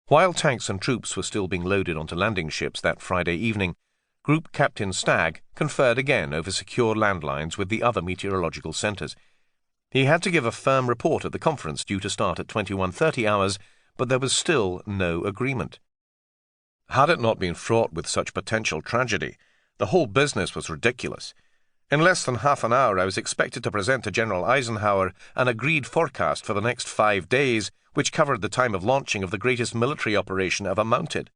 While tanks and troops were still being loaded onto landing ships that Friday evening, Group Captain Stagg conferred again over secure landlines with the other meteorological centres. He had to give a firm report at the conference due to start at 21:30 hours, but there was still no agreement. Had it not been fraught with such potential tragedy, the whole business was ridiculous. In less than half an hour I was expected to present to General Eisenhower an agreed forecast for the next 5 days, which covered the time of launching of the greatest military operation ever mounted.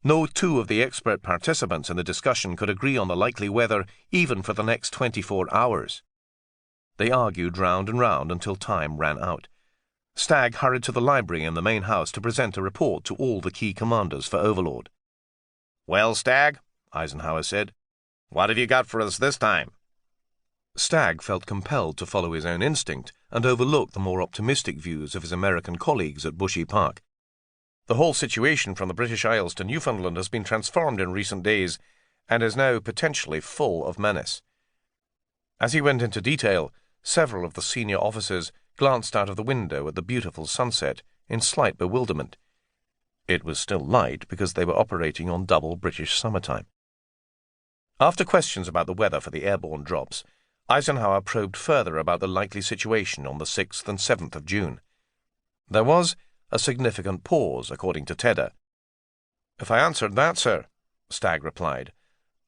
No two of the expert participants in the discussion could agree on the likely weather even for the next 24 hours. They argued round and round until time ran out. Stagg hurried to the library in the main house to present a report to all the key commanders for Overlord. "Well, Stagg," Eisenhower said, "what have you got for us this time?" Stagg felt compelled to follow his own instinct and overlook the more optimistic views of his American colleagues at Bushy Park. The whole situation from the British Isles to Newfoundland has been transformed in recent days and is now potentially full of menace. As he went into detail, several of the senior officers glanced out of the window at the beautiful sunset in slight bewilderment. It was still light because they were operating on double British summertime. After questions about the weather for the airborne drops, Eisenhower probed further about the likely situation on the 6th and 7th of June. There was a significant pause, according to Tedder. "If I answered that, sir," Stagg replied,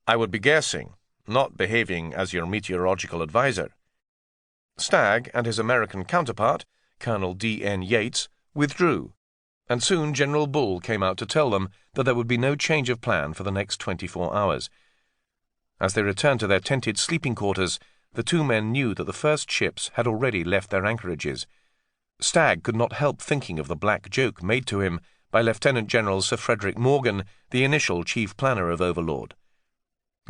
"I would be guessing, not behaving as your meteorological adviser." Stagg and his American counterpart, Colonel D.N. Yates, withdrew, and soon General Bull came out to tell them that there would be no change of plan for the next 24 hours. As they returned to their tented sleeping quarters, the two men knew that the first ships had already left their anchorages. Stagg could not help thinking of the black joke made to him by Lieutenant General Sir Frederick Morgan, the initial chief planner of Overlord.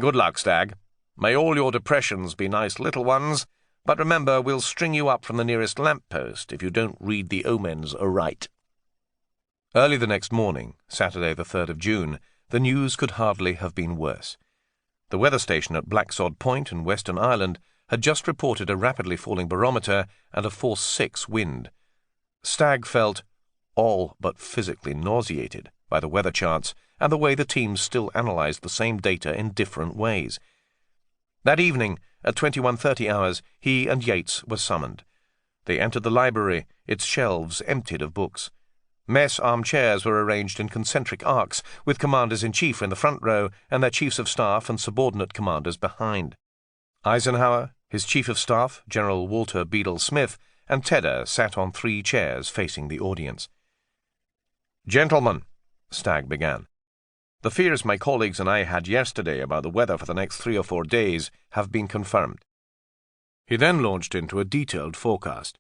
"Good luck, Stagg. May all your depressions be nice little ones, but remember we'll string you up from the nearest lamp-post if you don't read the omens aright." Early the next morning, Saturday the 3rd of June, the news could hardly have been worse. The weather station at Blacksod Point in Western Ireland had just reported a rapidly falling barometer and a force 6 wind. Stagg felt all but physically nauseated by the weather charts and the way the teams still analysed the same data in different ways. That evening, at 21:30 hours, he and Yates were summoned. They entered the library, its shelves emptied of books. Mess armchairs were arranged in concentric arcs, with commanders-in-chief in the front row and their chiefs of staff and subordinate commanders behind. Eisenhower, his chief of staff, General Walter Bedell Smith, and Tedder sat on 3 chairs facing the audience. "Gentlemen," Stagg began, "the fears my colleagues and I had yesterday about the weather for the next 3 or 4 days have been confirmed." He then launched into a detailed forecast.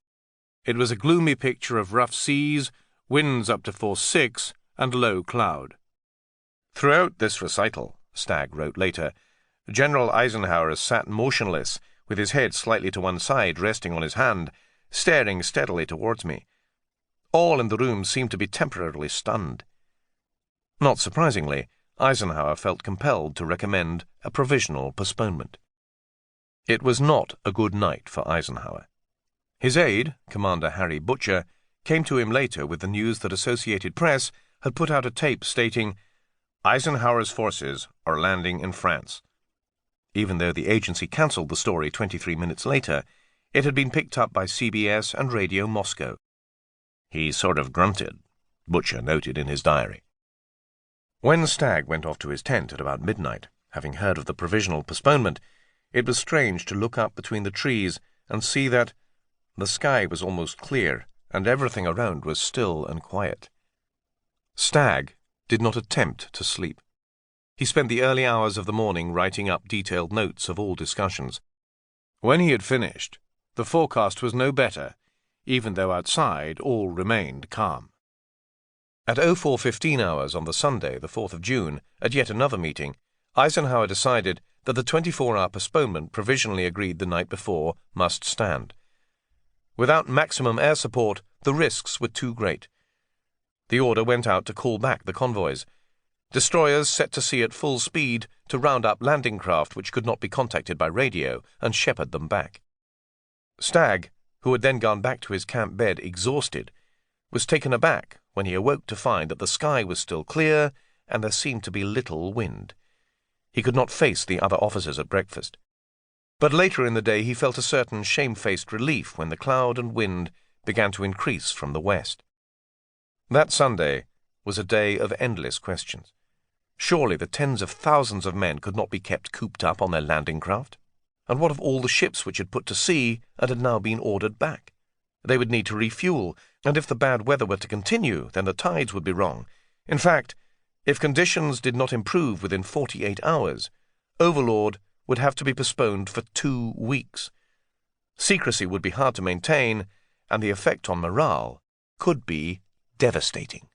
It was a gloomy picture of rough seas, winds up to force 6, and low cloud. "Throughout this recital," Stagg wrote later, "General Eisenhower sat motionless, with his head slightly to one side resting on his hand, staring steadily towards me. All in the room seemed to be temporarily stunned." Not surprisingly, Eisenhower felt compelled to recommend a provisional postponement. It was not a good night for Eisenhower. His aide, Commander Harry Butcher, came to him later with the news that Associated Press had put out a tape stating, "Eisenhower's forces are landing in France." Even though the agency cancelled the story 23 minutes later, it had been picked up by CBS and Radio Moscow. "He sort of grunted," Butcher noted in his diary. When Stagg went off to his tent at about midnight, having heard of the provisional postponement, it was strange to look up between the trees and see that the sky was almost clear and everything around was still and quiet. Stagg did not attempt to sleep. He spent the early hours of the morning writing up detailed notes of all discussions. When he had finished, the forecast was no better, even though outside all remained calm. At 04:15 hours on the Sunday, the 4th of June, at yet another meeting, Eisenhower decided that the 24-hour postponement provisionally agreed the night before must stand. Without maximum air support, the risks were too great. The order went out to call back the convoys. Destroyers set to sea at full speed to round up landing craft which could not be contacted by radio and shepherd them back. Stagg, who had then gone back to his camp bed exhausted, was taken aback when he awoke to find that the sky was still clear and there seemed to be little wind. He could not face the other officers at breakfast. But later in the day he felt a certain shamefaced relief when the cloud and wind began to increase from the west. That Sunday was a day of endless questions. Surely the tens of thousands of men could not be kept cooped up on their landing craft. And what of all the ships which had put to sea and had now been ordered back? They would need to refuel, and if the bad weather were to continue, then the tides would be wrong. In fact, if conditions did not improve within 48 hours, Overlord would have to be postponed for 2 weeks. Secrecy would be hard to maintain, and the effect on morale could be devastating.